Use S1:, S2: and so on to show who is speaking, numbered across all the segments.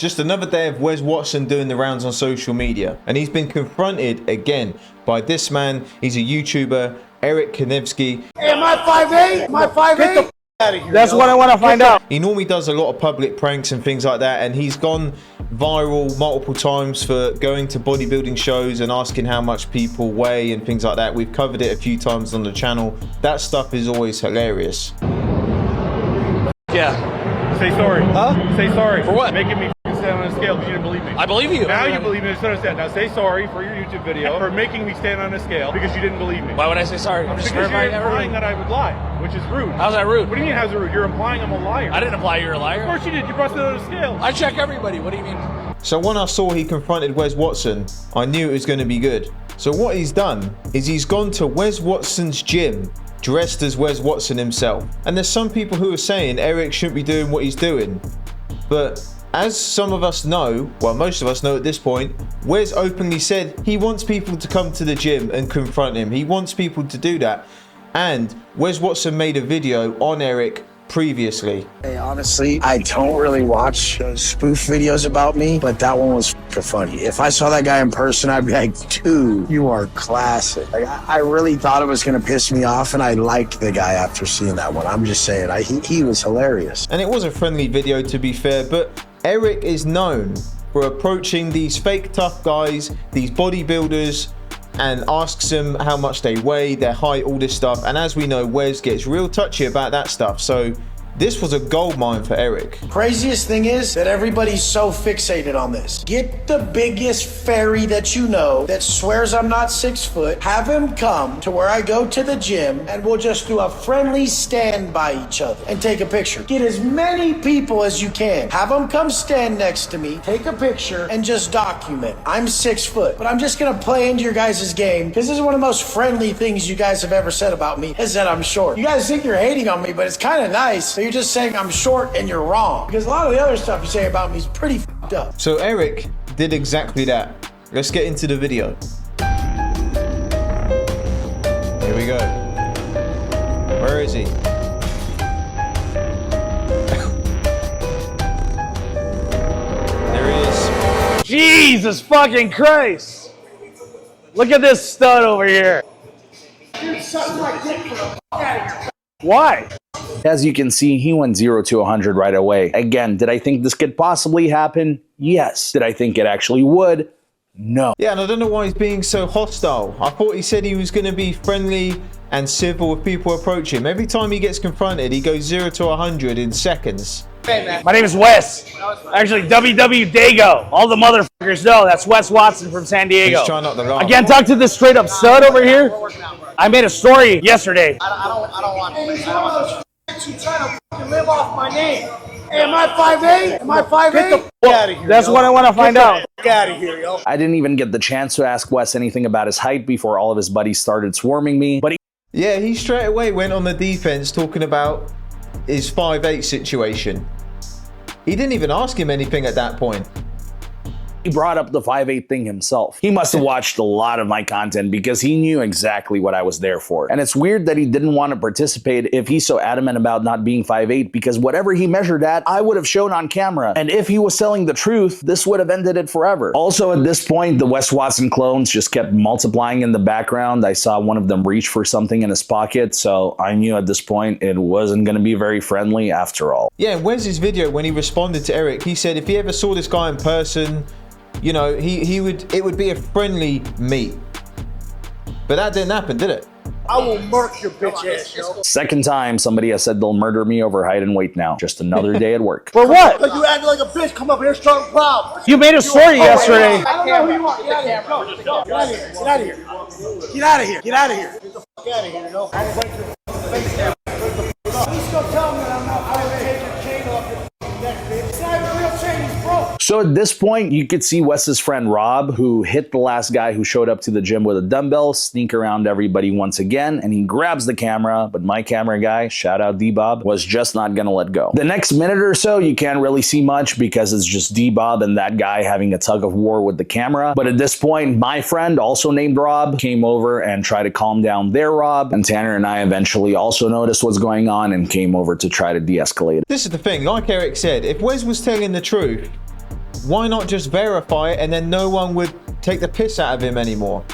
S1: Just another day of Wes Watson doing the rounds on social media. And he's been confronted again by this man. He's a YouTuber, Eric Kanevsky.
S2: Hey, am I 5'8"? Am I 5'8"? Get the f out of here.
S3: That's what I want to find out.
S1: He normally does a lot of public pranks and things like that, and he's gone viral multiple times for going to bodybuilding shows and asking how much people weigh and things like that. We've covered it a few times on the channel. That stuff is always hilarious.
S3: Yeah.
S4: Say sorry.
S3: Huh?
S4: Say sorry.
S3: For what?
S4: Making me stand on a scale because you didn't believe me.
S3: I believe you.
S4: Now you believe me. Just understand. Now say sorry for your YouTube video for making me stand on a scale because you didn't believe me.
S3: Why would I say sorry? I'm just
S4: Because you're
S3: verifying
S4: implying that I would lie, which is rude.
S3: How's that rude?
S4: What do you mean how's it rude? You're implying I'm a liar.
S3: I didn't imply you're a liar.
S4: Of course you did. You brought it on a scale.
S3: I check everybody. What do you mean?
S1: So when I saw he confronted Wes Watson, I knew it was going to be good. So what he's done is he's gone to Wes Watson's gym dressed as Wes Watson himself. And there's some people who are saying Eric shouldn't be doing what he's doing. But as some of us know, well, most of us know at this point, Wes openly said he wants people to come to the gym and confront him. He wants people to do that. And Wes Watson made a video on Eric previously.
S2: Hey, honestly, I don't really watch spoof videos about me, but that one was funny. If I saw that guy in person, I'd be like, dude, you are classic. Like, I really thought it was going to piss me off, and I liked the guy after seeing that one. I'm just saying, he was hilarious.
S1: And it was a friendly video, to be fair, but Eric is known for approaching these fake tough guys, these bodybuilders, and asks them how much they weigh, their height, all this stuff. And as we know, Wes gets real touchy about that stuff. So this was a gold mine for Eric.
S2: Craziest thing is that everybody's so fixated on this. Get the biggest fairy that you know that swears I'm not 6 foot, have him come to where I go to the gym, and we'll just do a friendly stand by each other and take a picture. Get as many people as you can. Have them come stand next to me, take a picture, and just document. I'm 6 foot, but I'm just gonna play into your guys' game because this is one of the most friendly things you guys have ever said about me, is that I'm short. You guys think you're hating on me, but it's kind of nice. You're just saying I'm short and you're wrong. Because a lot of the other stuff you say about me is pretty f***ed up.
S1: So Eric did exactly that. Let's get into the video. Here we go. Where is he? There he is.
S3: Jesus fucking Christ. Look at this stud over here.
S2: Dude, suck my dick for the f*** out of here.
S3: Why?
S5: As you can see, he went 0 to 100 right away. Again, did I think this could possibly happen? Yes. Did I think it actually would? No.
S1: Yeah, and I don't know why he's being so hostile. I thought he said he was going to be friendly and civil with people approach him. Every time he gets confronted, he goes 0 to 100 in seconds.
S3: Hey, man. My name is Wes. Actually, WW Dago. All the motherfuckers know that's Wes Watson from San Diego.
S1: He's trying not to laugh.
S3: Again, talk to this straight up stud over here. I made a story yesterday.
S2: I don't want to. You trying to live off my name. Hey, am I 5'8"? Am I 5'8"? Get the f*** out of here.
S3: That's what I want to find out.
S2: Get out of here, yo.
S5: I didn't even get the chance to ask Wes anything about his height before all of his buddies started swarming me, but
S1: Yeah, he straight away went on the defense talking about his 5'8" situation. He didn't even ask him anything at that point.
S5: he brought up the 5'8" thing himself. He must have watched a lot of my content because he knew exactly what I was there for. And it's weird that he didn't want to participate if he's so adamant about not being 5'8", because whatever he measured at, I would have shown on camera. And if he was telling the truth, this would have ended it forever. Also, at this point, the Wes Watson clones just kept multiplying in the background. I saw one of them reach for something in his pocket, so I knew at this point it wasn't going to be very friendly after all.
S1: Yeah, in Wes's video, when he responded to Eric, he said if he ever saw this guy in person, you know, it would be a friendly meet. But that didn't happen, did it?
S2: I will murk your bitch ass, yo.
S5: Second time somebody has said they'll murder me over height and weight now. Just another day at work.
S3: For what?
S2: Like you acting like a bitch, come up here, start a problem.
S3: You made a story yesterday.
S2: I don't know who you are. Get out of here. Go. Get out of here. Get out of here. Get out of here. Get out of here. Get the fuck out of here, yo. I will break your face down. Please go tell me that I'm not going to take your chain off your neck, bitch. It's not even a real chain, it's broke.
S5: So at this point, you could see Wes's friend Rob, who hit the last guy who showed up to the gym with a dumbbell, sneak around everybody once again, and he grabs the camera, but my camera guy, shout out D-Bob, was just not gonna let go. The next minute or so, you can't really see much because it's just D-Bob and that guy having a tug of war with the camera. But at this point, my friend, also named Rob, came over and tried to calm down their Rob, and Tanner and I eventually also noticed what's going on and came over to try to de-escalate it.
S1: This is the thing, like Eric said, if Wes was telling the truth, Why not just verify it and then no one would take the piss out of him anymore?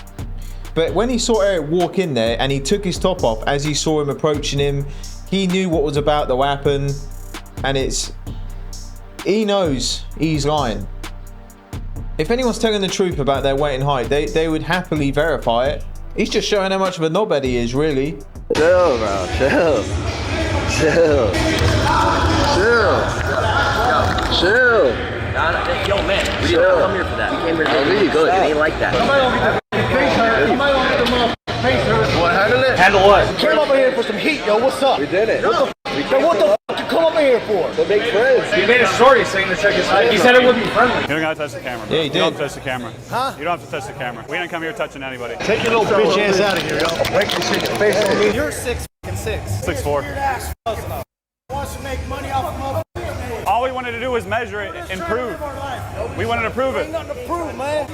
S1: But when he saw Eric walk in there and he took his top off as he saw him approaching him, he knew what was about to happen, and he knows he's lying. If anyone's telling the truth about their weight and height, they would happily verify it. He's just showing how much of a knobhead he is, really.
S6: Chill, bro. Chill. Chill. Chill. Chill.
S7: Yo, man, we didn't come here for that. We came here to make it good. It ain't like that.
S6: What, handle it?
S3: Handle what?
S2: Came over here for some heat, yo. What's up?
S6: We did it.
S2: What the fuck you come over here for?
S6: To make friends.
S3: He made a story saying to check his height. He said it would be friendly.
S4: You don't gotta touch the camera.
S1: Yeah, he
S4: You
S1: did.
S4: don't have to touch the camera. Huh? You don't have to touch the camera. We didn't come here touching anybody.
S2: Take your little bitch ass out of here, yo. Break this shit face on me.
S8: You're 6'6".
S4: 6'4".
S8: Wants to make money off of
S4: All we wanted to do was measure it and prove. We wanted to prove it.
S8: nothing to prove, man.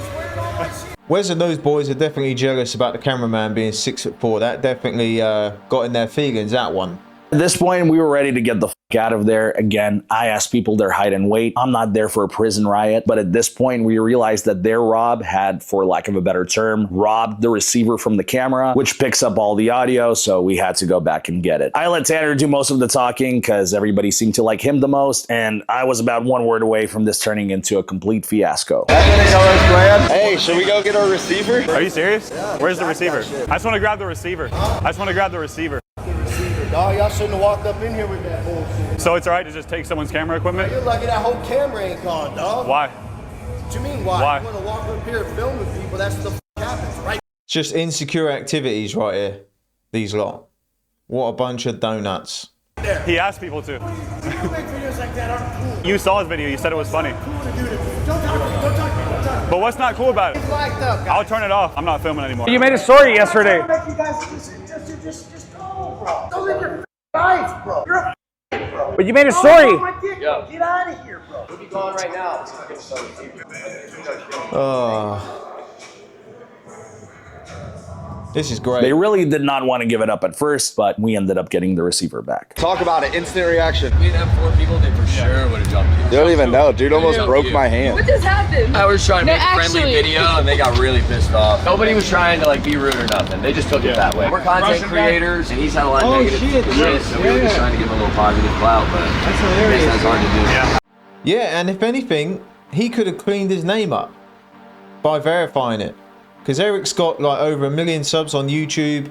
S1: Wes and those boys are definitely jealous about the cameraman being 6'4". That definitely got in their feelings, that one.
S5: At this point, we were ready to get the fuck out of there. Again, I asked people their height and weight. I'm not there for a prison riot, but at this point, we realized that their Rob had, for lack of a better term, robbed the receiver from the camera, which picks up all the audio, so we had to go back and get it. I let Tanner do most of the talking because everybody seemed to like him the most, and I was about one word away from this turning into a complete fiasco.
S6: Hey, should we go get our receiver?
S4: Are you serious? Where's the receiver? I just want to grab the receiver. I just want to grab the receiver.
S2: Dog, y'all shouldn't have walked up in here with that bullshit.
S4: So it's all right to just take someone's camera equipment?
S2: You're lucky that whole camera ain't gone, dog.
S4: Why?
S2: What you mean, why?
S4: Why?
S2: You want to walk up here and film with people, that's what the happens, right?
S1: It's just insecure activities right here. These lot. What a bunch of donuts.
S4: He asked people to.
S2: You make videos like that aren't cool.
S4: You saw his video. You said it was funny.
S2: Cool to do this. Don't talk to me, don't talk to me, don't talk to me.
S4: But what's not cool about it?
S2: It's locked up, guys.
S4: I'll turn it off. I'm not filming anymore.
S3: You made a story yesterday.
S2: I make you guys just go, bro. Don't live your life, bro. You're a bro.
S3: But you made a
S2: Oh,
S3: story.
S2: my dick, bro. Get out of here, bro.
S7: We'll be gone right now.
S1: This is great.
S5: They really did not want to give it up at first, but we ended up getting the receiver back.
S6: Talk about it. Instant reaction.
S7: We didn't have 4 people, they for sure would have jumped you.
S6: They don't even know. Dude almost broke my hand.
S9: What just happened?
S7: I was trying to
S9: No,
S7: make a friendly
S9: actually-
S7: video and they got really pissed off. Nobody was trying to like be rude or nothing. They just took it that way. We're content creators and he's had a lot of negative shit, so we were just trying to give him a little positive clout, but that's hilarious. That's hard to do.
S1: Yeah, and if anything, he could have cleaned his name up by verifying it. Because Eric's got like over 1 million subs on YouTube.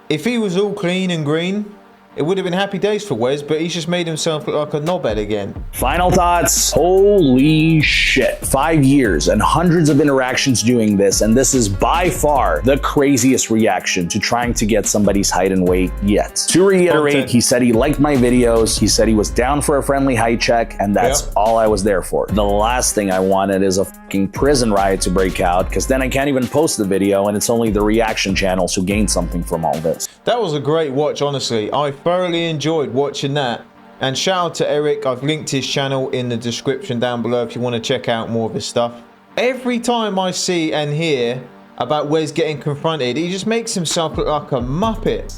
S1: If he was all clean and green, it would have been happy days for Wes, but he's just made himself look like a knobhead again.
S5: Final thoughts. Holy shit. 5 years and hundreds of interactions doing this, and this is by far the craziest reaction to trying to get somebody's height and weight yet. To reiterate, he said he liked my videos, he said he was down for a friendly height check, and that's all I was there for. The last thing I wanted is a fucking prison riot to break out, because then I can't even post the video, and it's only the reaction channels who gain something from all this.
S1: That was a great watch, honestly. I thoroughly enjoyed watching that. And shout out to Eric. I've linked his channel in the description down below if you want to check out more of his stuff. Every time I see and hear about Wes getting confronted, he just makes himself look like a muppet.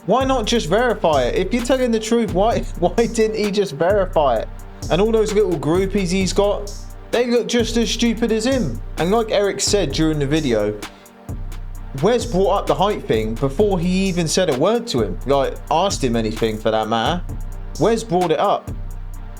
S1: Why not just verify it? If you're telling the truth, why didn't he just verify it? And all those little groupies he's got, they look just as stupid as him. And like Eric said during the video, Wes brought up the height thing before he even said a word to him, like asked him anything for that matter. Wes brought it up.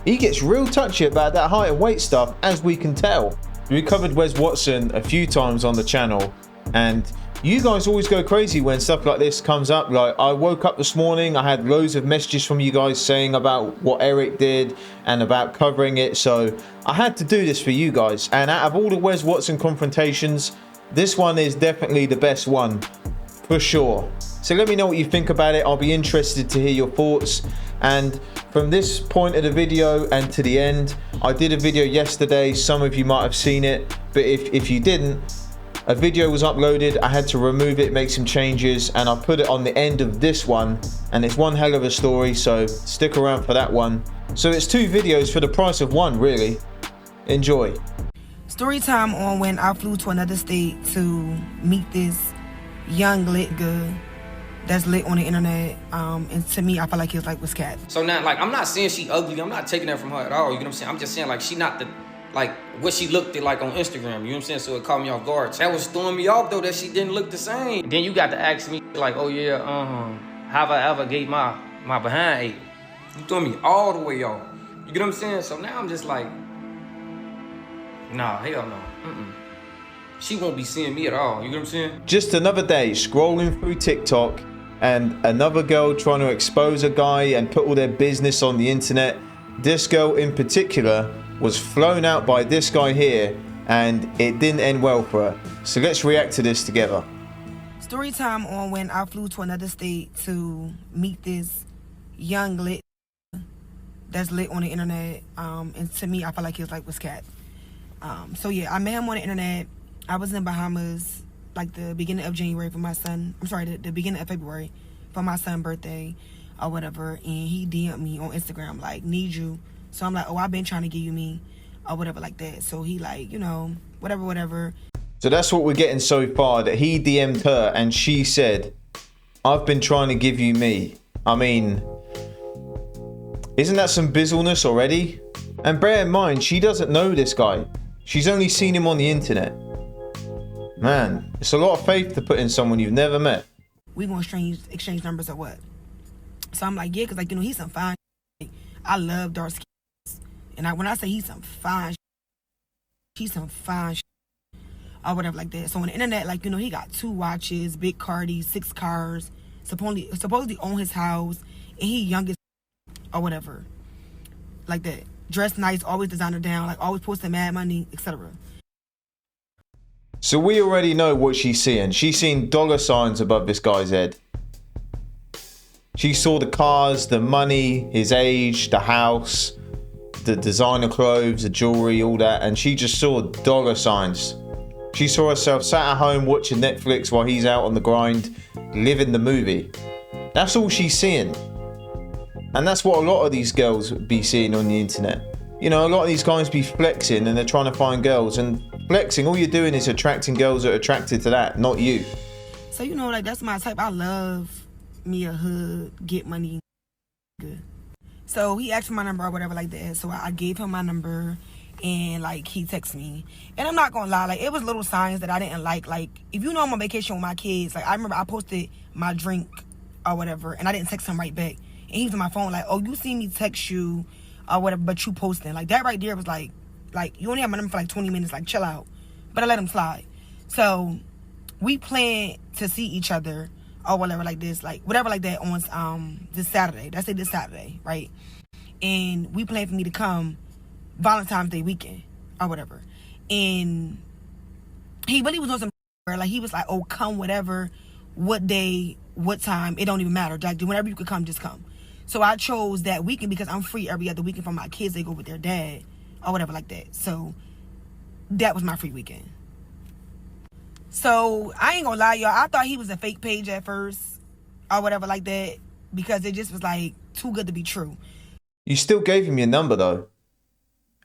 S1: He gets real touchy about that height and weight stuff, as we can tell. We covered Wes Watson a few times on the channel, and you guys always go crazy when stuff like this comes up. Like, I woke up this morning, I had loads of messages from you guys saying about what Eric did and about covering it, so I had to do this for you guys. And out of all the Wes Watson confrontations, this one is definitely the best one, for sure. So let me know what you think about it. I'll be interested to hear your thoughts. And from this point of the video and to the end, I did a video yesterday. Some of you might have seen it, but if you didn't, a video was uploaded. I had to remove it, make some changes, and I put it on the end of this one. And it's one hell of a story, so stick around for that one. So it's 2 videos for the price of 1, really. Enjoy.
S9: Story time on when I flew to another state to meet this young lit girl that's lit on the internet. And to me, I felt like he was cat.
S10: So now, like, I'm not saying she ugly. I'm not taking that from her at all. You know what I'm saying? I'm just saying, like, she not the like what she looked at like on Instagram, you know what I'm saying? So it caught me off guard. That was throwing me off though, that she didn't look the same. Then you got to ask me like, oh yeah, have I ever gave my behind ate? You threw me all the way off. You get what I'm saying? So now I'm just like, nah, hell no. She won't be seeing me at all, you get what I'm saying?
S1: Just another day scrolling through TikTok and another girl trying to expose a guy and put all their business on the internet. This girl in particular was flown out by this guy here, and it didn't end well for her. So let's react to this together.
S9: Story time on when I flew to another state to meet this young lit that's lit on the internet. And to me, I felt like he was cat. So yeah, I met him on the internet. I was in Bahamas like the beginning of January for my son. I'm sorry, the beginning of February for my son's birthday or whatever. And he DM'd me on Instagram like, need you. So I'm like, oh, I've been trying to give you me or whatever like that. So he like, you know, whatever.
S1: So that's what we're getting so far, that he DM'd her and she said, I've been trying to give you me. I mean, isn't that some bizzleness already? And bear in mind, she doesn't know this guy. She's only seen him on the internet. Man, it's a lot of faith to put in someone you've never met.
S9: We gonna exchange numbers or what? So I'm like, yeah, because like, you know, he's some fine shit. I love dark skin. And when I say he's some fine shit, he's some fine shit. Or whatever like that. So on the internet, like, you know, he got 2 watches, big Cardi, 6 cars, supposedly own his house, and he youngest or whatever. Like that. Dressed nice, always designer down, like always posting mad money, etc.
S1: So we already know what she's seeing. She's seen dollar signs above this guy's head. She saw the cars, the money, his age, the house, the designer clothes, the jewelry, all that, and she just saw dollar signs. She saw herself sat at home watching Netflix while he's out on the grind, living the movie. That's all she's seeing. And that's what a lot of these girls be seeing on the internet. You know, a lot of these guys be flexing and they're trying to find girls, and flexing, all you're doing is attracting girls that are attracted to that, not you.
S9: So, you know, like, that's my type. I love me a hood, get money, good. So he asked for my number or whatever like that. So I gave him my number, and like he texted me. And I'm not gonna lie, like, it was little signs that I didn't like. Like, if you know I'm on vacation with my kids, like, I remember I posted my drink or whatever, and I didn't text him right back. And he was on my phone like, oh, you see me text you or whatever, but you posting. Like, that right there was like, you only have my number for like 20 minutes, like, chill out. But I let him slide. So we planned to see each other or whatever like this, like, whatever like that on this Saturday. Let's say this Saturday, right? And we planned for me to come Valentine's Day weekend or whatever. And he really was on some like, he was like, oh, come whatever, what day, what time, it don't even matter. Like, whenever you could come, just come. So I chose that weekend because I'm free every other weekend for my kids. They go with their dad or whatever like that. So that was my free weekend. So I ain't gonna lie, y'all. I thought he was a fake page at first or whatever like that, because it just was like too good to be true.
S1: You still gave him your number though.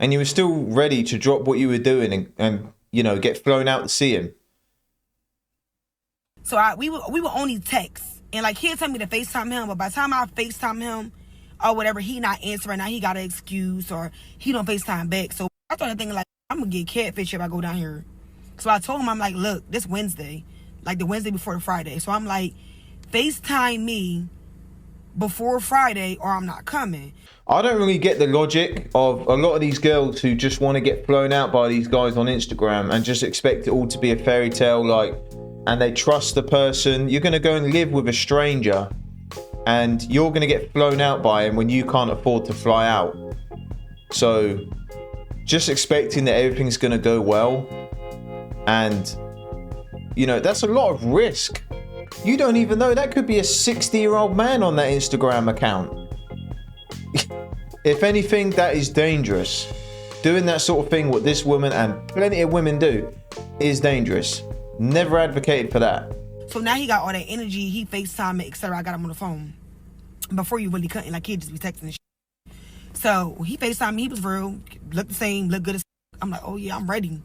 S1: And you were still ready to drop what you were doing and you know, get flown out to see him.
S9: So we were only text. And like, he'll tell me to FaceTime him, but by the time I FaceTime him or whatever, he not answering. Now he got an excuse or he don't FaceTime back. So I started thinking like, I'm gonna get catfish if I go down here. So I told him, I'm like, look, this Wednesday, like the Wednesday before the Friday. So I'm like, FaceTime me before Friday or I'm not coming.
S1: I don't really get the logic of a lot of these girls who just want to get flown out by these guys on Instagram and just expect it all to be a fairy tale, like, and they trust the person. You're going to go and live with a stranger and you're going to get flown out by him when you can't afford to fly out. So just expecting that everything's going to go well, and you know, that's a lot of risk. You don't even know, that could be a 60-year-old man on that Instagram account. If anything, that is dangerous. Doing that sort of thing, what this woman and plenty of women do, is dangerous. Never advocated for that.
S9: So now he got all that energy, he FaceTime me, etc. I got him on the phone. Before you really couldn't, like, he'd just be texting and shit. So he FaceTime me, he was real, looked the same, looked good as I'm like, oh yeah, I'm ready,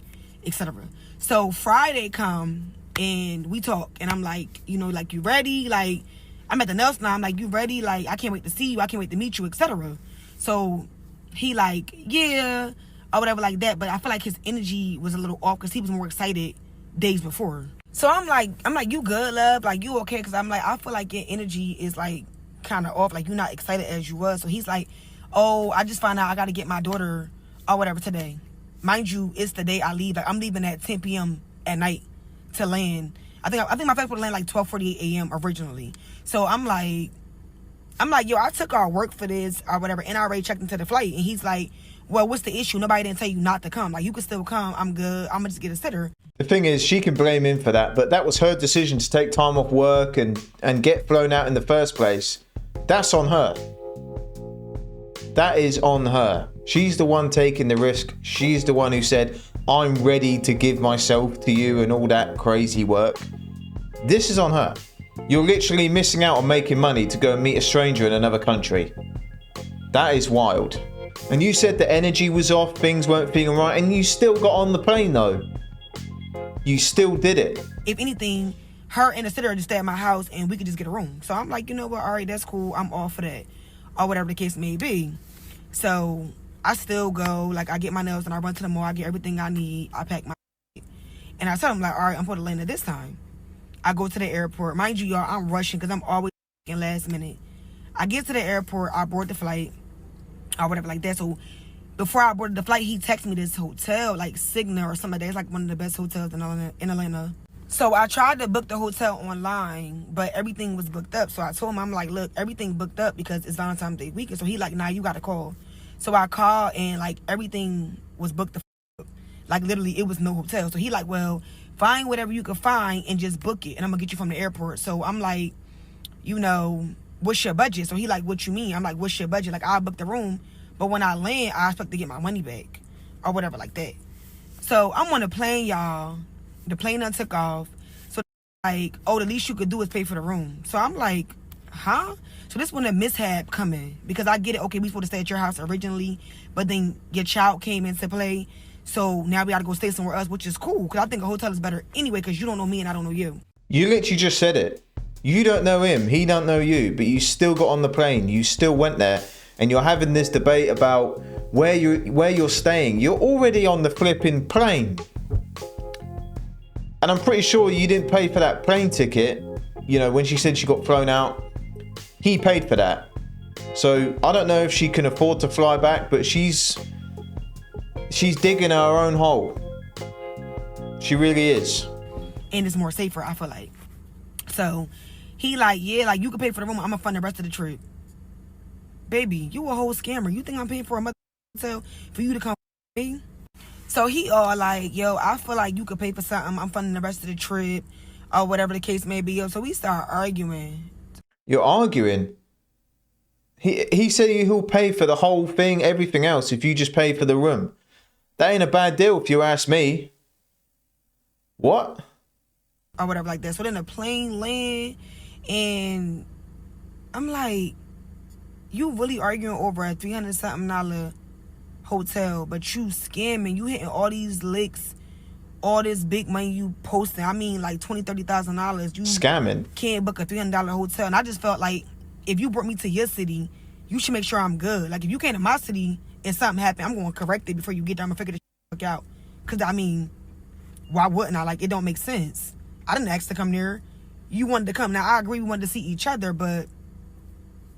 S9: etc. So Friday come and we talk and I'm like, you know, like, you ready? Like, I'm at the nail salon, I'm like, you ready? Like, I can't wait to see you, I can't wait to meet you, etc. So he like, yeah, or whatever like that. But I feel like his energy was a little off because he was more excited days before. So I'm like, you good, love? Like, you okay? Because I'm like, I feel like your energy is like kind of off. Like, you're not excited as you was. So he's like, oh, I just found out I got to get my daughter or whatever today. Mind you, it's the day I leave. Like, I'm leaving at 10 p.m. at night to land. I think my flight would land like 12:48 a.m. originally. So I'm like, yo, I took our work for this or whatever, and I already checked into the flight. And he's like, well, what's the issue? Nobody didn't tell you not to come. Like, you could still come. I'm good. I'm gonna just get a sitter.
S1: The thing is, she can blame him for that, but that was her decision to take time off work and get flown out in the first place. That's on her. That is on her. She's the one taking the risk. She's the one who said, I'm ready to give myself to you and all that crazy work. This is on her. You're literally missing out on making money to go and meet a stranger in another country. That is wild. And you said the energy was off, things weren't feeling right, and you still got on the plane though. You still did it.
S9: If anything, her and the sitter just stay at my house and we could just get a room. So I'm like, you know what? All right, that's cool. I'm all for that. Or whatever the case may be. So I still go, like, I get my nails and I run to the mall. I get everything I need. I pack my and I tell them, like, all right, I'm for the land at this time. I go to the airport. Mind you, y'all, I'm rushing because I'm always last minute. I get to the airport. I board the flight or whatever like that. So before I boarded the flight, he texted me this hotel, like Cigna or something like that. It's like one of the best hotels in Atlanta. So I tried to book the hotel online, but everything was booked up. So I told him, I'm like, look, everything booked up because it's Valentine's Day weekend. So he like, nah, you got to call. So I called and like everything was booked. Like literally it was no hotel. So he like, well, find whatever you can find and just book it. And I'm going to get you from the airport. So I'm like, you know, what's your budget? So he like, what you mean? I'm like, what's your budget? Like, I'll book the room. But when I land, I expect to get my money back or whatever like that. So I'm on the plane, y'all. The plane done took off. So like, oh, the least you could do is pay for the room. So I'm like, huh? So this when the mishap coming. Because I get it, okay, we supposed to stay at your house originally. But then your child came into play. So now we got to go stay somewhere else, which is cool. Because I think a hotel is better anyway because you don't know me and I don't know you.
S1: You literally just said it. You don't know him. He don't know you. But you still got on the plane. You still went there. And you're having this debate about where you're staying. You're already on the flipping plane. And I'm pretty sure you didn't pay for that plane ticket. You know, when she said she got flown out, he paid for that. So I don't know if she can afford to fly back, but she's digging her own hole. She really is.
S9: And it's more safer, I feel like. So he like, yeah, like you can pay for the room. I'm gonna fund the rest of the trip. Baby, you a whole scammer. You think I'm paying for a mother hotel for you to come with me? So he all like, yo, I feel like you could pay for something. I'm funding the rest of the trip or whatever the case may be. Yo, so we start arguing.
S1: You're arguing? He said he'll pay for the whole thing, everything else, if you just pay for the room. That ain't a bad deal if you ask me. What?
S9: Or whatever like that. So then the plane land and I'm like, you really arguing over a $300-something hotel, but you scamming. You hitting all these licks, all this big money you posting. I mean, like $20,000, $30,000. You
S1: scamming.
S9: Can't book a $300 hotel. And I just felt like if you brought me to your city, you should make sure I'm good. Like if you came to my city and something happened, I'm going to correct it before you get there. I'm going to figure this out. Because, I mean, why wouldn't I? Like, it don't make sense. I didn't ask to come there. You wanted to come. Now, I agree we wanted to see each other, but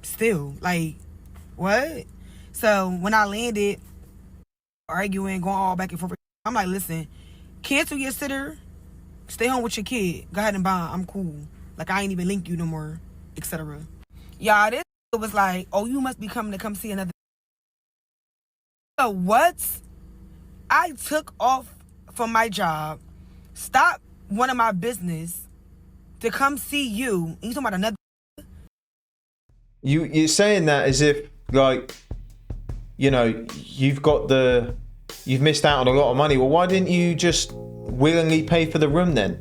S9: still, like, what? So when I landed, arguing, going all back and forth, I'm like, listen, cancel your sitter, stay home with your kid, go ahead and bond, I'm cool. Like, I ain't even link you no more, etc. Y'all, this was like, oh, you must be coming to come see another. So what? I took off from my job, stopped one of my business to come see you, and you talking about another.
S1: You're saying that as if, like, you know, you've missed out on a lot of money. Well, why didn't you just willingly pay for the room then?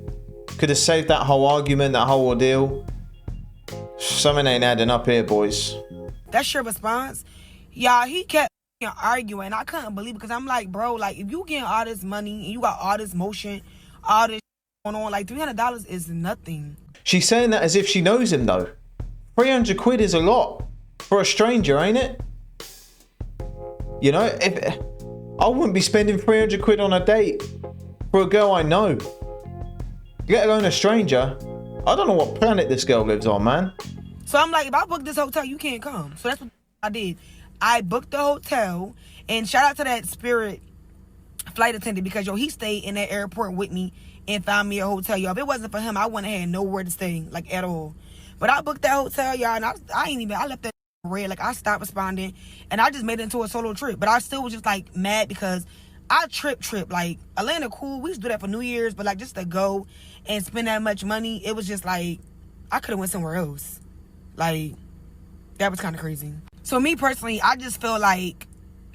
S1: Could have saved that whole argument, that whole ordeal. Something ain't adding up here, boys.
S9: That's your response? Y'all, he kept arguing. I couldn't believe it because I'm like, bro, like, if you getting all this money and you got all this motion, all this going on, like, $300 is nothing.
S1: She's saying that as if she knows him, though. 300 quid is a lot for a stranger, ain't it? You know, I wouldn't be spending 300 quid on a date for a girl I know, let alone a stranger. I don't know what planet this girl lives on, man.
S9: So I'm like, if I book this hotel, you can't come. So that's what I did. I booked the hotel, and shout out to that Spirit flight attendant because, yo, he stayed in that airport with me and found me a hotel, y'all. If it wasn't for him, I wouldn't have had nowhere to stay, like, at all. But I booked that hotel, y'all, and I left that red. Like, I stopped responding, and I just made it into a solo trip. But I still was just, like, mad because I trip. Like, Atlanta cool. We used to do that for New Year's, but, like, just to go and spend that much money, it was just, like, I could have went somewhere else. Like, that was kind of crazy. So, me personally, I just feel like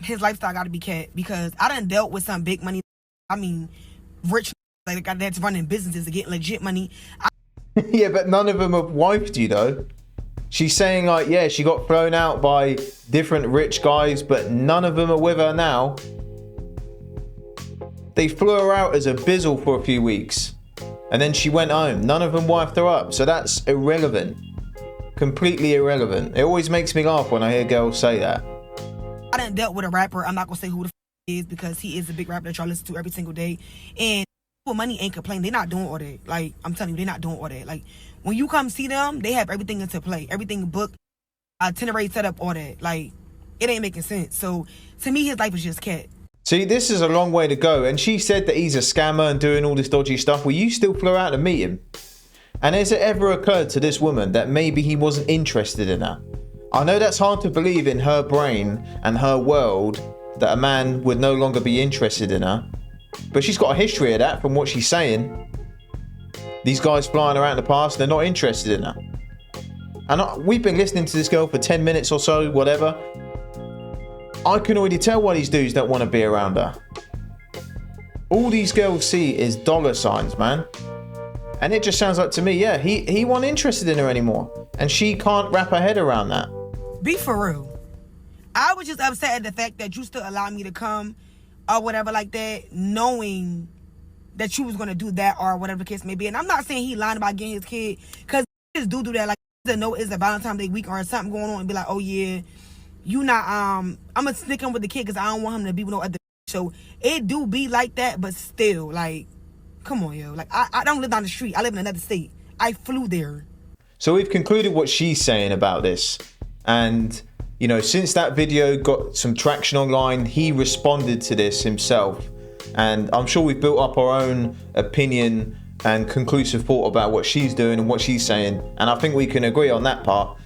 S9: his lifestyle got to be kept because I done dealt with some big money. I mean, rich, like, that's running businesses to get legit money.
S1: Yeah, but none of them have wifed you, though. She's saying, like, yeah, she got thrown out by different rich guys, but none of them are with her now. They flew her out as a bizzle for a few weeks, and then she went home. None of them wifed her up, so that's irrelevant. Completely irrelevant. It always makes me laugh when I hear girls say that.
S9: I done dealt with a rapper. I'm not going to say who the is because he is a big rapper that y'all listen to every single day. And people money ain't complaining. They're not doing all that. Like, I'm telling you, they're not doing all that. Like, when you come see them, they have everything into play. Everything booked, itinerary set up, all that. Like, it ain't making sense. So, to me, his life is just cat.
S1: See, this is a long way to go. And she said that he's a scammer and doing all this dodgy stuff. Well, you still flew out to meet him. And has it ever occurred to this woman that maybe he wasn't interested in her? I know that's hard to believe in her brain and her world that a man would no longer be interested in her. But she's got a history of that from what she's saying. These guys flying around in the past, they're not interested in her. And we've been listening to this girl for 10 minutes or so, whatever. I can already tell why these dudes don't want to be around her. All these girls see is dollar signs, man. And it just sounds like to me, yeah, he wasn't interested in her anymore. And she can't wrap her head around that.
S9: Be for real. I was just upset at the fact that you still allowed me to come or whatever like that, knowing that you was going to do that or whatever the case may be. And I'm not saying he lying about getting his kid, because just do that. Like, to know it's a Valentine's Day week or something going on and be like, oh yeah, you not, I'm going to stick him with the kid because I don't want him to be with no other. So it do be like that, but still, like, come on, yo. Like, I don't live down the street. I live in another state. I flew there.
S1: So we've concluded what she's saying about this. And, you know, since that video got some traction online, he responded to this himself. And I'm sure we've built up our own opinion and conclusive thought about what she's doing and what she's saying. And I think we can agree on that part.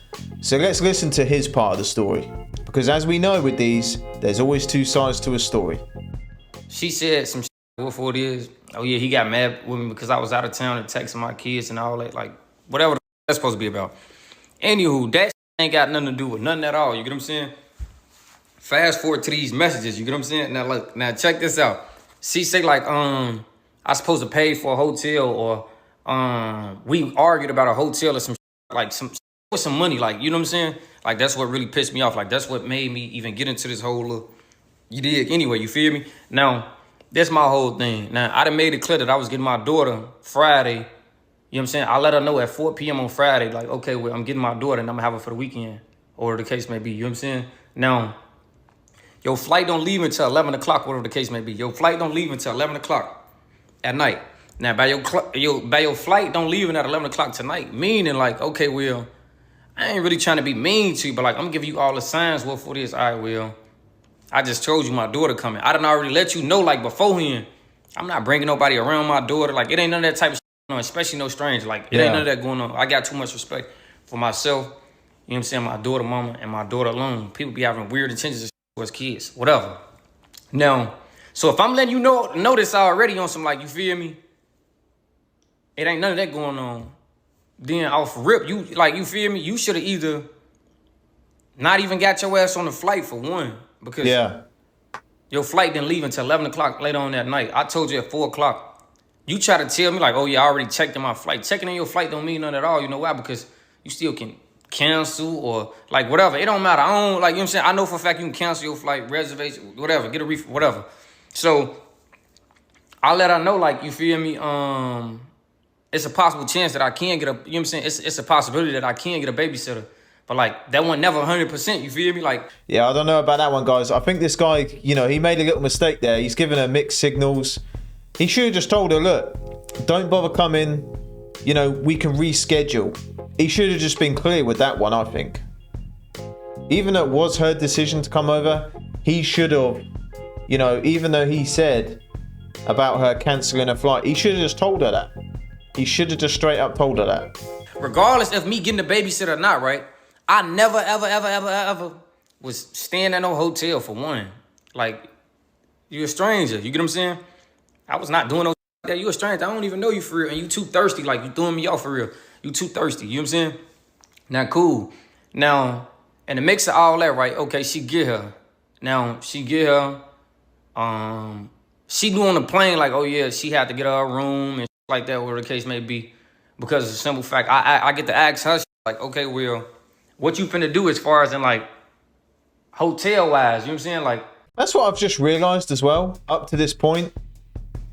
S1: So let's listen to his part of the story. Because as we know with these, there's always two sides to a story.
S10: She said some shit, what for it is. Oh yeah, he got mad with me because I was out of town and texting my kids and all that. Like, whatever that's supposed to be about. Anywho, that shit ain't got nothing to do with nothing at all. You get what I'm saying? Fast forward to these messages. You get what I'm saying? Now look, now check this out. She say like, I supposed to pay for a hotel or we argued about a hotel or some shit, like some with some money. Like, you know what I'm saying? Like, that's what really pissed me off. Like, that's what made me even get into this whole you did anyway, you feel me? Now, that's my whole thing. Now, I done made it clear that I was getting my daughter Friday. You know what I'm saying? I let her know at 4 p.m. on Friday, like, okay, well, I'm getting my daughter and I'm gonna have her for the weekend, or the case may be. You know what I'm saying? Now, your flight don't leave until 11 o'clock, whatever the case may be. Your flight don't leave until 11 o'clock at night. Now, by your flight don't leave at 11 o'clock tonight, meaning like, okay, Will, I ain't really trying to be mean to you, but like, I'm gonna give you all the signs, what for this? All right, Will. I just told you my daughter coming. I done already let you know, like, beforehand. I'm not bringing nobody around my daughter. Like, it ain't none of that type of shit, especially no stranger. Like, it ain't none of that going on. I got too much respect for myself, you know what I'm saying, my daughter mama and my daughter alone. People be having weird intentions towards kids, whatever. Now, so if I'm letting you know this already on some, like, you feel me? It ain't none of that going on. Then off rip, you, like, you feel me? You should have either not even got your ass on the flight for one. Because your flight didn't leave until 11 o'clock later on that night. I told you at 4 o'clock. You try to tell me like, oh yeah, I already checked in my flight. Checking in your flight don't mean nothing at all. You know why? Because you still can cancel or like whatever. It don't matter. I don't, like, you know what I'm saying? I know for a fact you can cancel your flight, reservation, whatever, get a refund, whatever. So I let her know, like, you feel me? It's a possible chance that I can get a, you know what I'm saying? It's a possibility that I can get a babysitter. But like that one never 100%. You feel me? Like
S1: yeah, I don't know about that one, guys. I think this guy, you know, he made a little mistake there. He's given her mixed signals. He should have just told her, look, don't bother coming. You know, we can reschedule. He should have just been clear with that one, I think. Even though it was her decision to come over, he should have, you know, even though he said about her cancelling a flight, he should have just told her that. He should have just straight up told her that.
S10: Regardless of me getting a babysitter or not, right? I never, ever was staying at no hotel for one. Like, you're a stranger. You get what I'm saying? I was not doing no that. You a stranger. I don't even know you for real. And you too thirsty. Like, you throwing me off for real. You too thirsty. You know what I'm saying? Now, cool. Now, in the mix of all that, right? Okay, she get her. Now, she get her. She knew on the plane, like, oh, yeah, she had to get her a room and like that, whatever the case may be. Because of the simple fact, I get to ask her, like, okay, well, what you finna do as far as in, like, hotel-wise, you know what I'm saying? Like,
S1: that's what I've just realised as well, up to this point.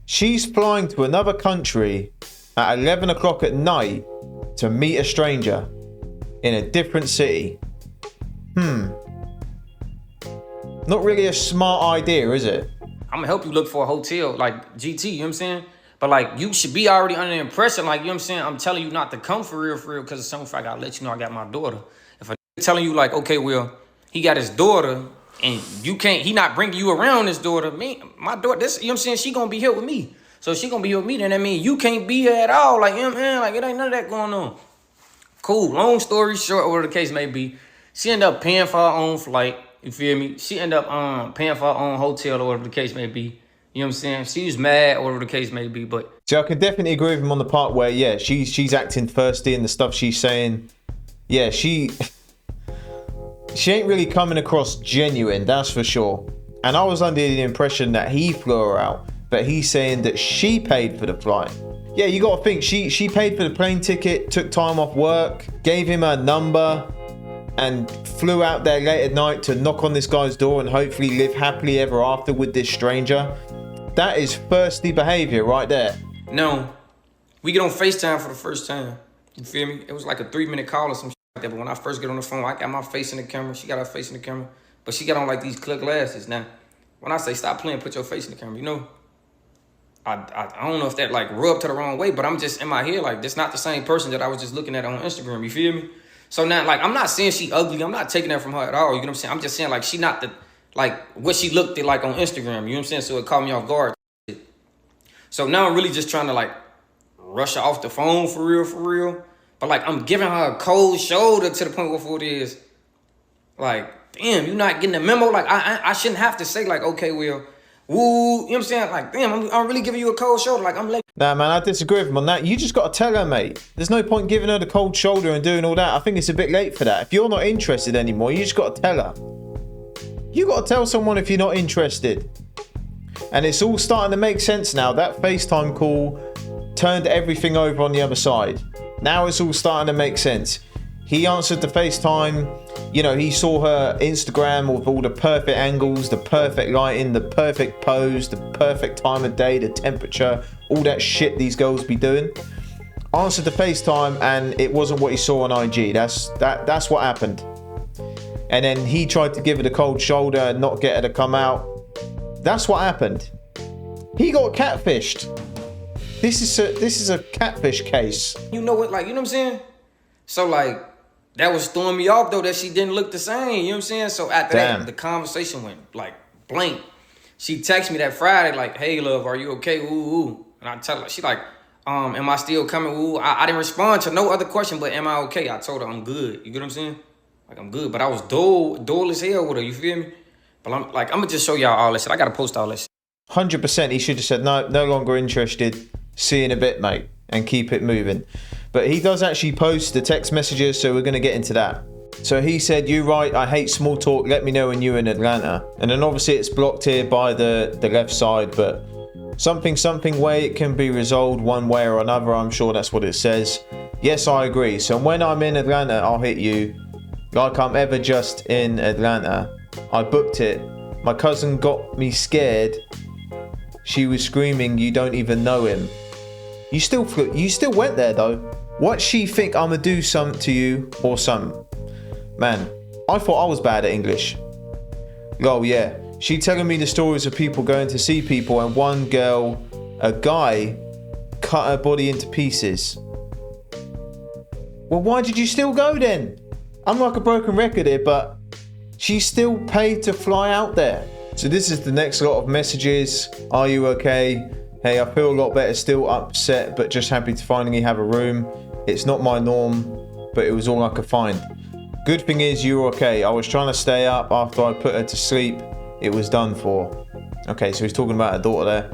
S1: She's flying to another country at 11 o'clock at night to meet a stranger in a different city. Not really a smart idea, is it?
S10: I'm gonna help you look for a hotel, like GT, you know what I'm saying? But like, you should be already under the impression, like, you know what I'm saying? I'm telling you not to come for real, because of some fact, I gotta let you know I got my daughter. If I'm telling you like, okay, well, he got his daughter, and you can't, he not bringing you around his daughter, my daughter, this, you know what I'm saying? She gonna be here with me. So she gonna be here with me, then that means you can't be here at all. Like, you know what I'm saying? Like, it ain't none of that going on. Cool, long story short, whatever the case may be, she ended up paying for her own flight, you feel me? She ended up paying for her own hotel or whatever the case may be. You know what I'm saying? She was mad or whatever the case may be, but...
S1: So I can definitely agree with him on the part where, yeah, she's acting thirsty and the stuff she's saying. Yeah, she ain't really coming across genuine, that's for sure. And I was under the impression that he flew her out, but he's saying that she paid for the flight. Yeah, you gotta think, she paid for the plane ticket, took time off work, gave him her number, and flew out there late at night to knock on this guy's door and hopefully live happily ever after with this stranger. That is thirsty behavior right there.
S10: No, we get on FaceTime for the first time. You feel me? It was like a 3-minute call or some shit like that. But when I first get on the phone, I got my face in the camera. She got her face in the camera. But she got on like these clear glasses. Now, when I say stop playing, put your face in the camera, you know? I don't know if that like rubbed to the wrong way, but I'm just in my head like, this not the same person that I was just looking at on Instagram. You feel me? So now, like, I'm not saying she ugly. I'm not taking that from her at all. You know what I'm saying? I'm just saying like, she not the, like what she looked at like on Instagram. You know what I'm saying? So it caught me off guard. So now I'm really just trying to like rush her off the phone for real. But like, I'm giving her a cold shoulder to the point where it is like, damn, you not getting the memo. Like I shouldn't have to say like, okay, well, woo, you know what I'm saying? Like, damn, I'm really giving you a cold shoulder. Like, I'm like,
S1: nah, man, I disagree with him on that. You just got to tell her, mate. There's no point giving her the cold shoulder and doing all that. I think it's a bit late for that. If you're not interested anymore, you just got to tell her. You got to tell someone if you're not interested. And it's all starting to make sense now. That FaceTime call turned everything over on the other side. Now it's all starting to make sense. He answered the FaceTime. You know, he saw her Instagram with all the perfect angles, the perfect lighting, the perfect pose, the perfect time of day, the temperature, all that shit these girls be doing. Answered the FaceTime and it wasn't what he saw on IG. That's what happened. And then he tried to give her the cold shoulder and not get her to come out. That's what happened. He got catfished. This is a catfish case.
S10: You know what, like, you know what I'm saying? So like, that was throwing me off though, that she didn't look the same, you know what I'm saying? So after that, the conversation went like blank. She texted me that Friday like, hey love, are you okay? Ooh. And I tell her, she like, am I still coming? Ooh. I didn't respond to no other question, but am I okay? I told her I'm good. You get what I'm saying? Like, I'm good, but I was dull as hell with her, you feel me? But I'm gonna just show y'all all this shit. I gotta post all this shit.
S1: 100% he should have said, no longer interested. See you in a bit, mate. And keep it moving. But he does actually post the text messages, so we're gonna get into that. So he said, you right, I hate small talk. Let me know when you're in Atlanta. And then obviously it's blocked here by the left side, but something way it can be resolved one way or another. I'm sure that's what it says. Yes, I agree. So when I'm in Atlanta, I'll hit you. Like I'm ever just in Atlanta. I booked it. My cousin got me scared. She was screaming, you don't even know him. You still went there though. What she think I'ma do something to you or something? Man, I thought I was bad at English. Oh yeah, she telling me the stories of people going to see people and one girl, a guy, cut her body into pieces. Well, why did you still go then? I'm like a broken record here, but she still paid to fly out there. So this is the next lot of messages. Are you okay? Hey, I feel a lot better, still upset, but just happy to finally have a room. It's not my norm, but it was all I could find. Good thing is you're okay. I was trying to stay up after I put her to sleep. It was done for. Okay, so he's talking about her daughter there.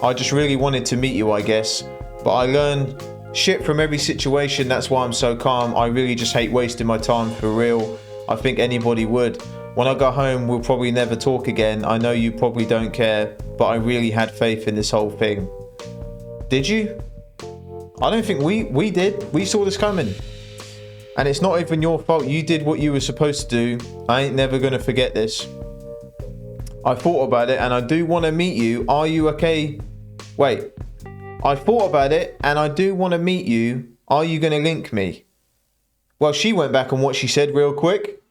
S1: I just really wanted to meet you, I guess, but I learned shit from every situation. That's why I'm so calm. I really just hate wasting my time, for real. I think anybody would. When I go home, we'll probably never talk again. I know you probably don't care, but I really had faith in this whole thing. Did you? I don't think we did. We saw this coming. And it's not even your fault. You did what you were supposed to do. I ain't never gonna forget this. I thought about it and I do want to meet you. Are you okay? Wait. I thought about it and I do want to meet you. Are you gonna link me? Well, she went back on what she said real quick.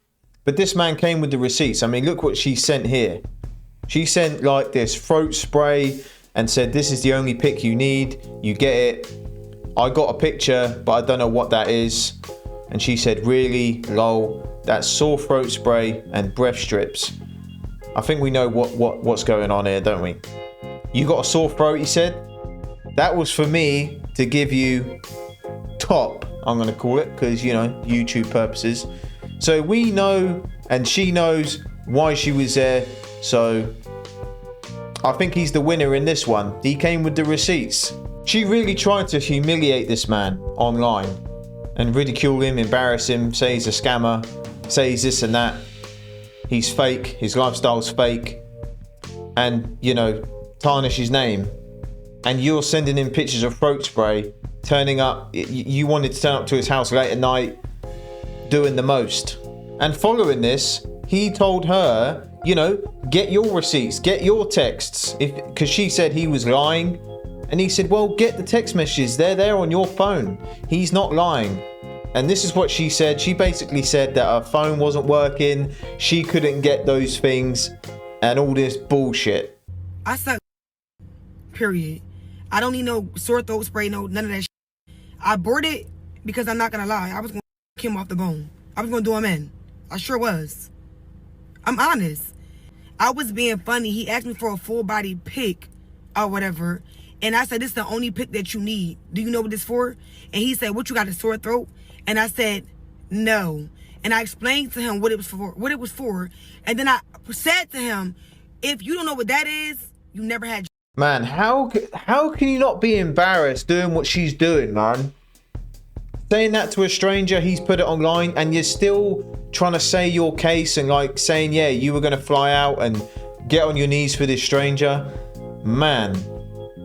S1: But this man came with the receipts. I mean, look what she sent here. She sent like this throat spray and said, this is the only pic you need. You get it. I got a picture, but I don't know what that is. And she said, really? Lol. That's sore throat spray and breath strips. I think we know what's going on here, don't we? You got a sore throat, he said. That was for me to give you top, I'm going to call it, because, you know, YouTube purposes. So we know, and she knows why she was there. So I think he's the winner in this one. He came with the receipts. She really tried to humiliate this man online and ridicule him, embarrass him, say he's a scammer, say he's this and that. He's fake, his lifestyle's fake, and, you know, tarnish his name. And you're sending him pictures of throat spray, turning up, you wanted to turn up to his house late at night, doing the most. And following this, he told her, you know, get your receipts, get your texts, because she said he was lying. And he said, well, get the text messages, they're there on your phone. He's not lying. And this is what she said. She basically said that her phone wasn't working, she couldn't get those things, and all this bullshit.
S9: I suck, period. I don't need no sore throat spray, no none of that shit. I bought it because I'm not gonna lie, I was gonna kill him off the bone. I was gonna do him in. I sure was. I'm honest. I was being funny. He asked me for a full body pic or whatever. And I said, this is the only pic that you need. Do you know what this for? And he said, what, you got a sore throat? And I said, no. And I explained to him what it was for. And then I said to him, if you don't know what that is, you never had.
S1: Man, how can you not be embarrassed doing what she's doing, man? Saying that to a stranger, he's put it online, and you're still trying to say your case and like saying, yeah, you were going to fly out and get on your knees for this stranger. Man,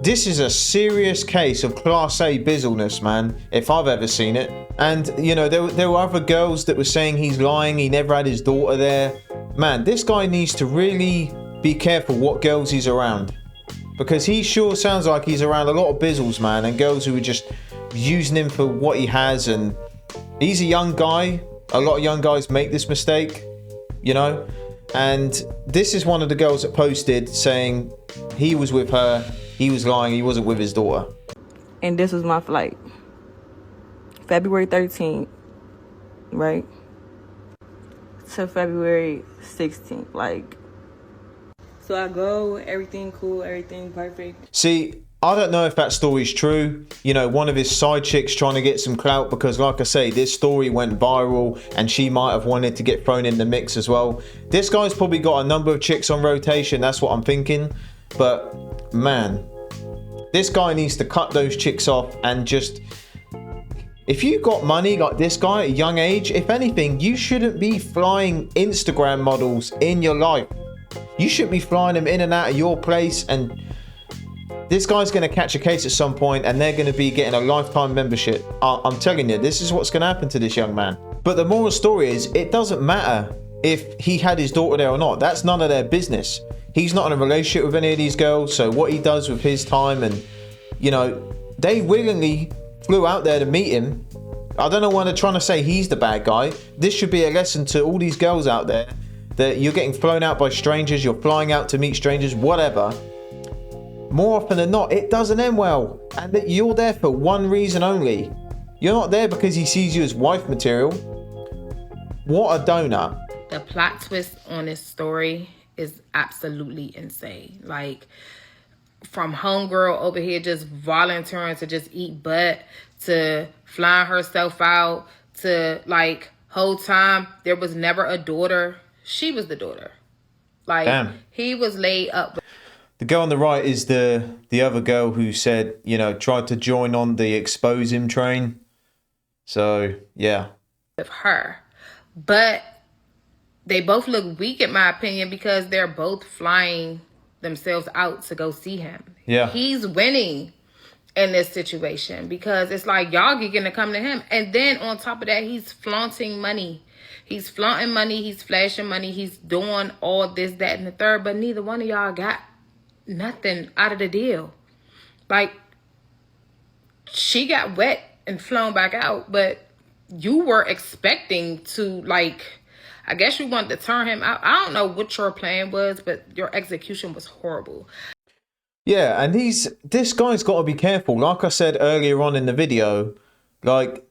S1: this is a serious case of class A bizzleness, man, if I've ever seen it. And, you know, there were other girls that were saying he's lying, he never had his daughter there. Man, this guy needs to really be careful what girls he's around. Because he sure sounds like he's around a lot of bizzles, man, and girls who are just using him for what he has. And he's a young guy. A lot of young guys make this mistake, you know. And this is one of the girls that posted saying he was with her, he was lying, he wasn't with his daughter.
S11: And this was my flight. February 13th, right? To February 16th, like. So I go, everything cool, everything perfect.
S1: See, I don't know if that story's true. You know, one of his side chicks trying to get some clout, because like I say, this story went viral and she might have wanted to get thrown in the mix as well. This guy's probably got a number of chicks on rotation, that's what I'm thinking. But man, this guy needs to cut those chicks off and just... If you got money like this guy at a young age, if anything, you shouldn't be flying Instagram models in your life. You shouldn't be flying them in and out of your place, and this guy's going to catch a case at some point and they're going to be getting a lifetime membership. I'm telling you, this is what's going to happen to this young man. But the moral story is, it doesn't matter if he had his daughter there or not. That's none of their business. He's not in a relationship with any of these girls, so what he does with his time, and, you know, they willingly flew out there to meet him, I don't know why they're trying to say he's the bad guy. This should be a lesson to all these girls out there that you're getting flown out by strangers, you're flying out to meet strangers, whatever. More often than not, it doesn't end well. And that you're there for one reason only. You're not there because he sees you as wife material. What a donut.
S12: The plot twist on this story is absolutely insane. Like, from homegirl over here just volunteering to just eat butt, to flying herself out, to like whole time there was never a daughter. She was the daughter. Like, damn. He was laid up.
S1: The girl on the right is the other girl who said, you know, tried to join on the expose him train. So, yeah.
S12: With her. But they both look weak in my opinion because they're both flying themselves out to go see him.
S1: Yeah.
S12: He's winning in this situation because it's like y'all getting to come to him. And then on top of that, he's flaunting money. He's flaunting money. He's flashing money. He's doing all this, that, and the third. But neither one of y'all got nothing out of the deal. Like, she got wet and flown back out, but you were expecting to, like, I guess you wanted to turn him out. I don't know what your plan was, but your execution was horrible.
S1: Yeah, and this guy's got to be careful. Like I said earlier on in the video, like,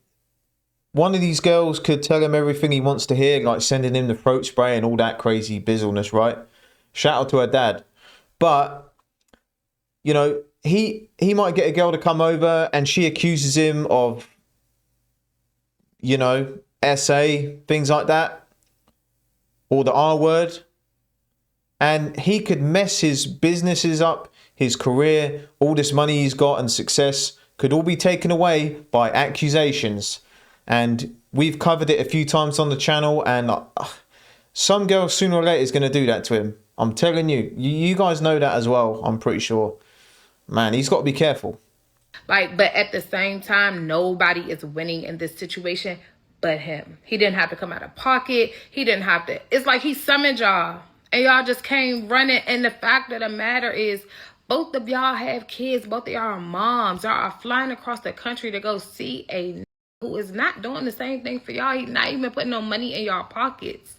S1: one of these girls could tell him everything he wants to hear, like sending him the throat spray and all that crazy bizzleness, right? Shout out to her dad. But, you know, he might get a girl to come over and she accuses him of, you know, SA, things like that, or the R word. And he could mess his businesses up, his career, all this money he's got and success could all be taken away by accusations. And we've covered it a few times on the channel, and some girl sooner or later is going to do that to him. I'm telling you, you guys know that as well, I'm pretty sure. Man, he's got to be careful.
S12: Like, but at the same time, nobody is winning in this situation but him. He didn't have to come out of pocket. He didn't have to. It's like he summoned y'all, and y'all just came running. And the fact of the matter is, both of y'all have kids. Both of y'all are moms. Y'all are flying across the country to go see a who is not doing the same thing for y'all. He's not even putting no money in y'all pockets.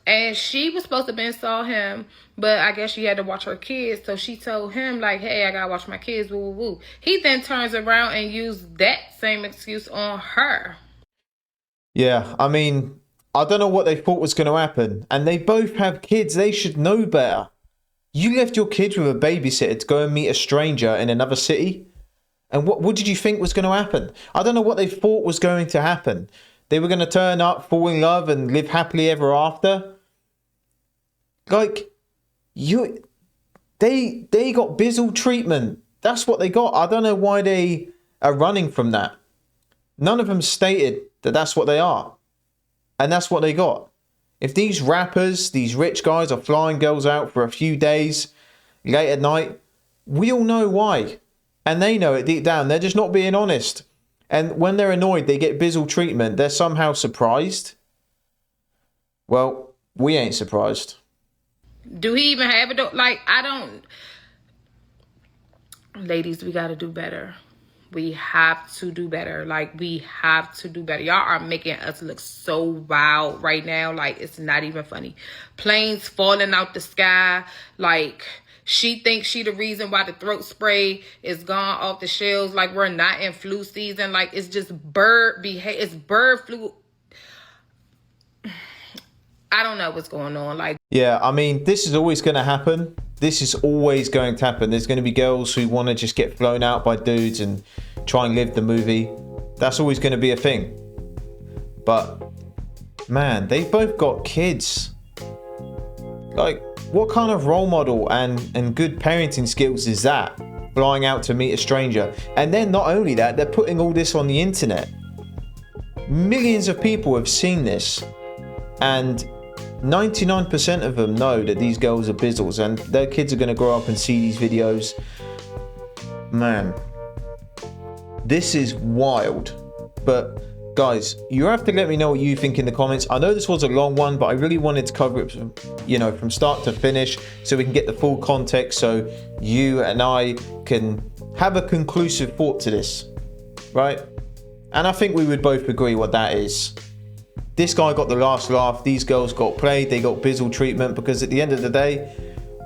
S12: And she was supposed to been saw him, but I guess she had to watch her kids. So she told him, like, hey, I gotta watch my kids, woo, woo, woo. He then turns around and used that same excuse on her.
S1: Yeah, I mean, I don't know what they thought was going to happen. And they both have kids. They should know better. You left your kids with a babysitter to go and meet a stranger in another city? And what did you think was going to happen? I don't know what they thought was going to happen. They were going to turn up, fall in love, and live happily ever after. Like, they got bizzle treatment. That's what they got. I don't know why they are running from that. None of them stated that that's what they are. And that's what they got. If these rappers, these rich guys are flying girls out for a few days, late at night, we all know why. And they know it deep down. They're just not being honest. And when they're annoyed, they get bizzle treatment. They're somehow surprised. Well, we ain't surprised.
S12: Do he even have it? Like, I don't. Ladies, we got to do better. We have to do better. Like, we have to do better. Y'all are making us look so wild right now. Like, it's not even funny. Planes falling out the sky. Like, she thinks she the reason why the throat spray is gone off the shelves. Like, we're not in flu season. Like, it's just it's bird flu. I don't know what's going on. Like,
S1: yeah, I mean, this is always going to happen. This is always going to happen. There's going to be girls who want to just get flown out by dudes and try and live the movie. That's always going to be a thing. But, man, they've both got kids. Like, what kind of role model and good parenting skills is that? Flying out to meet a stranger. And then not only that, they're putting all this on the internet. Millions of people have seen this. And 99% of them know that these girls are bizzles, and their kids are going to grow up and see these videos. Man, this is wild. But guys, you have to let me know what you think in the comments. I know this was a long one, but I really wanted to cover it, you know, from start to finish, so we can get the full context, so you and I can have a conclusive thought to this, right? And I think we would both agree what that is. This guy got the last laugh, these girls got played, they got bizzle treatment, because at the end of the day,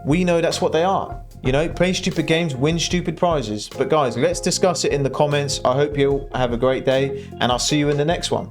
S1: we know that's what they are. You know, play stupid games, win stupid prizes. But guys, let's discuss it in the comments. I hope you all have a great day, and I'll see you in the next one.